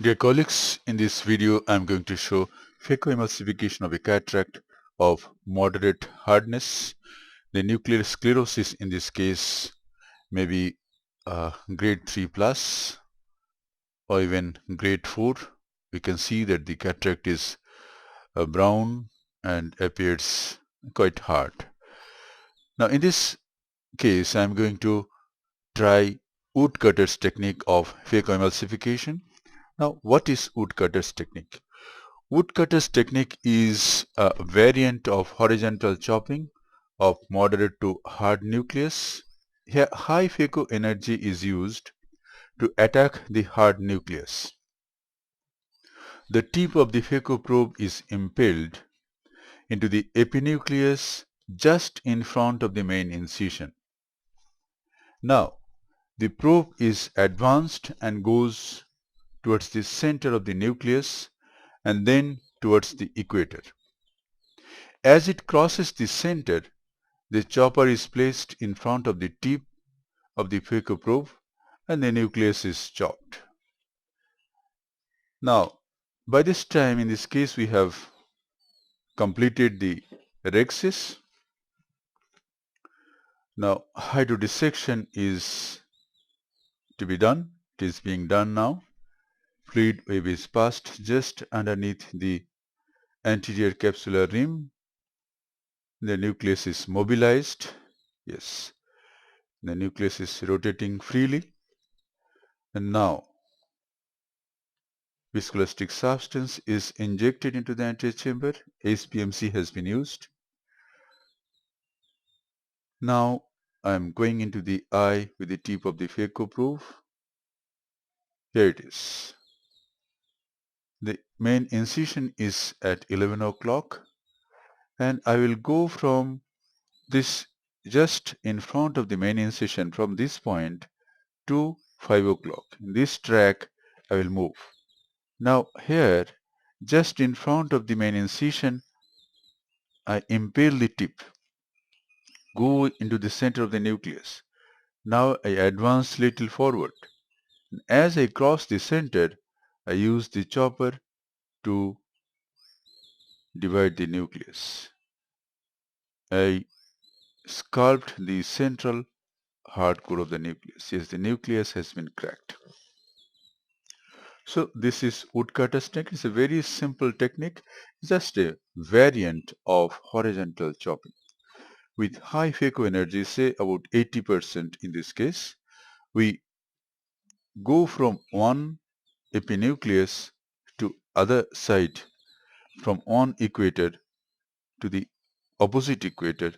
Dear colleagues, in this video I am going to show phacoemulsification of a cataract of moderate hardness. The nuclear sclerosis in this case may be grade 3 plus or even grade 4. We can see that the cataract is brown and appears quite hard. Now in this case I am going to try woodcutter's technique of phacoemulsification. Now what is woodcutter's technique? Woodcutter's technique is a variant of horizontal chopping of moderate to hard nucleus. Here high phaco energy is used to attack the hard nucleus. The tip of the phaco probe is impaled into the epinucleus just in front of the main incision. Now the probe is advanced and goes towards the center of the nucleus and then towards the equator. As it crosses the center, the chopper is placed in front of the tip of the phaco probe and the nucleus is chopped. Now, by this time in this case we have completed the rhexis. Now, hydrodissection is to be done. It is being done now. Fluid wave is passed just underneath the anterior capsular rim. The nucleus is mobilized. Yes, the nucleus is rotating freely. And now viscoelastic substance is injected into the antechamber. HPMC has been used. Now I am going into the eye with the tip of the phaco probe. Here it is. The main incision is at 11 o'clock and I will go from this just in front of the main incision from this point to 5 o'clock. In this track I will move. Now here just in front of the main incision I impale the tip, go into the center of the nucleus. Now I advance little forward. As I cross the center, I use the chopper to divide the nucleus. I sculpt the central hard core of the nucleus. Yes, the nucleus has been cracked. So this is woodcutter's technique. It's a very simple technique, just a variant of horizontal chopping. With high phaco energy, say about 80% in this case, we go from one epinucleus to other side, from one equator to the opposite equator,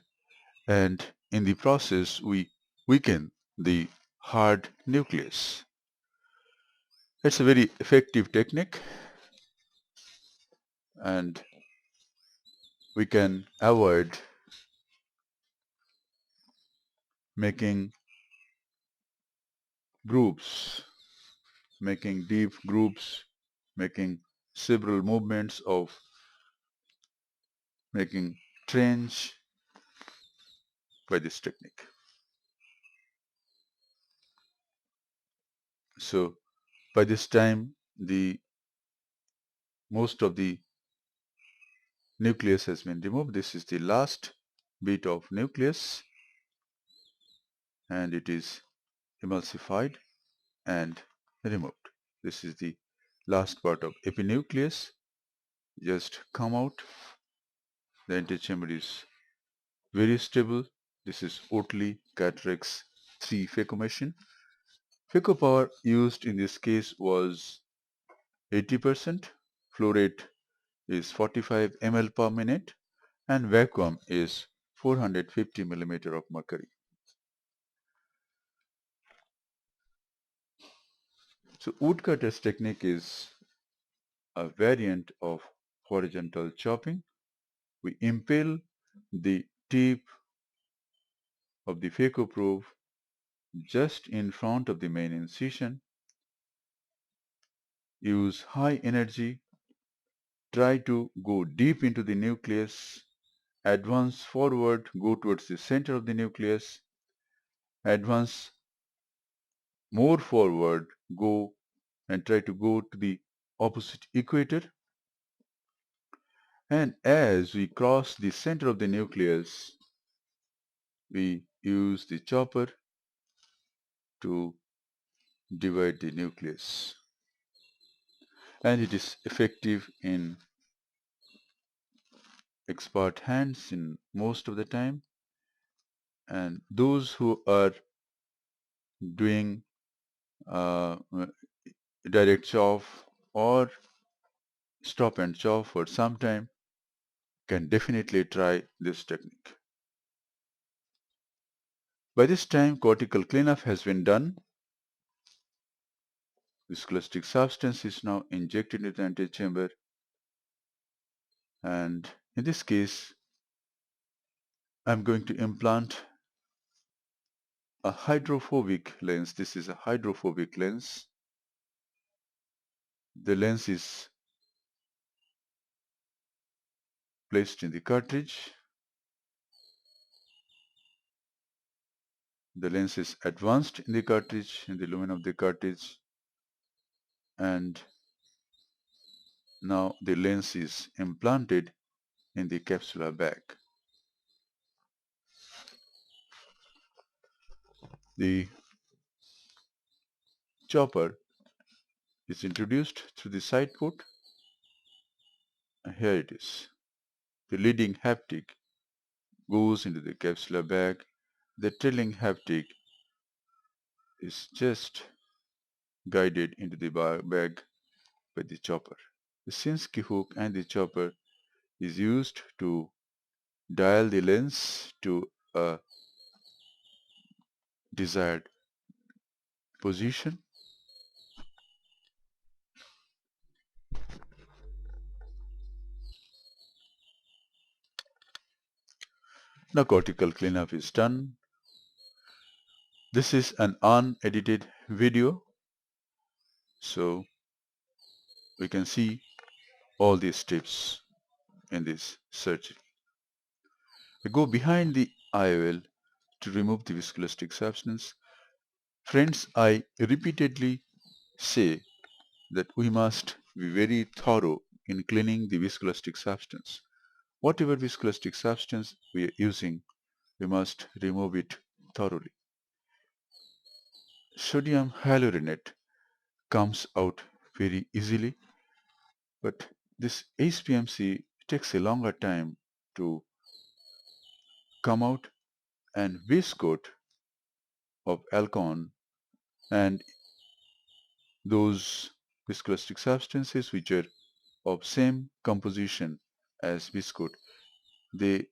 and in the process we weaken the hard nucleus. It's a very effective technique and we can avoid making groups, making deep groups, making several movements of making trench by this technique. So by this time the most of the nucleus has been removed. This is the last bit of nucleus and it is emulsified and removed. This is the last part of epinucleus. Just come out. The antechamber is very stable. This is Oatley Cataracts 3 phaco machine. Phaco power used in this case was 80%. Flow rate is 45 ml per minute and vacuum is 450 millimeter of mercury. So woodcutter's technique is a variant of horizontal chopping. We impale the tip of the phaco probe just in front of the main incision, use high energy, try to go deep into the nucleus, advance forward, go towards the center of the nucleus, advance more forward, go and try to go to the opposite equator, and as we cross the center of the nucleus, we use the chopper to divide the nucleus, and it is effective in expert hands in most of the time, and those who are doing uh, direct chop or stop and chop for some time can definitely try this technique. By this time, cortical cleanup has been done. Viscoelastic substance is now injected into the antechamber, and in this case, I'm going to implant a hydrophobic lens. This is a hydrophobic lens. The lens is placed in the cartridge. The lens is advanced in the cartridge, in the lumen of the cartridge, and now the lens is implanted in the capsular bag. The chopper is introduced through the side port. Here it is. The leading haptic goes into the capsular bag. The trailing haptic is just guided into the bag by the chopper. The Sinskey hook and the chopper is used to dial the lens to a desired position. Now cortical cleanup is done. This is an unedited video, so we can see all these steps in this surgery. We go behind the IOL to remove the viscoelastic substance. Friends, I repeatedly say that we must be very thorough in cleaning the viscoelastic substance. Whatever viscoelastic substance we are using, we must remove it thoroughly. Sodium hyaluronate comes out very easily, but this HPMC takes a longer time to come out, and viscoat of alcohol and those viscoelastic substances which are of same composition as viscoat, they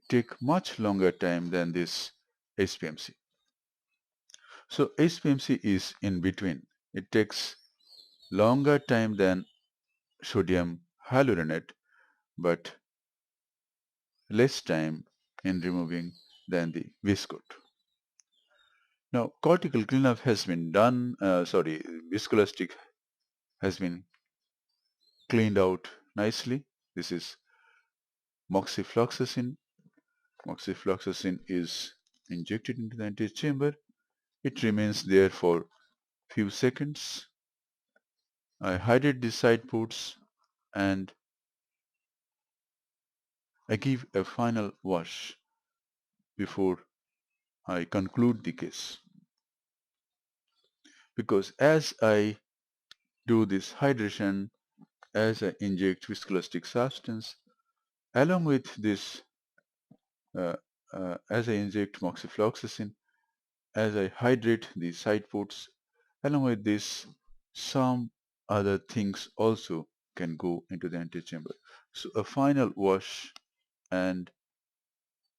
take much longer time than this HPMC. So HPMC is in between. It takes longer time than sodium hyaluronate, but less time in removing than the viscoat. Now cortical cleanup has been done, viscoelastic has been cleaned out nicely. This is moxifloxacin. Moxifloxacin is injected into the antechamber. It remains there for few seconds. I hydrate the side ports and I give a final wash before I conclude the case. Because as I do this hydration, as I inject viscoelastic substance, along with this, as I inject moxifloxacin, as I hydrate the side ports, along with this, some other things also can go into the antechamber. So a final wash and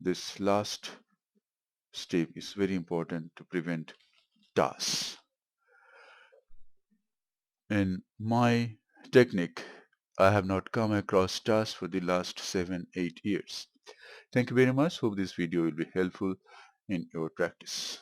this last step is very important to prevent TAS. In my technique, I have not come across TAS for the last 7-8 years. Thank you very much. Hope this video will be helpful in your practice.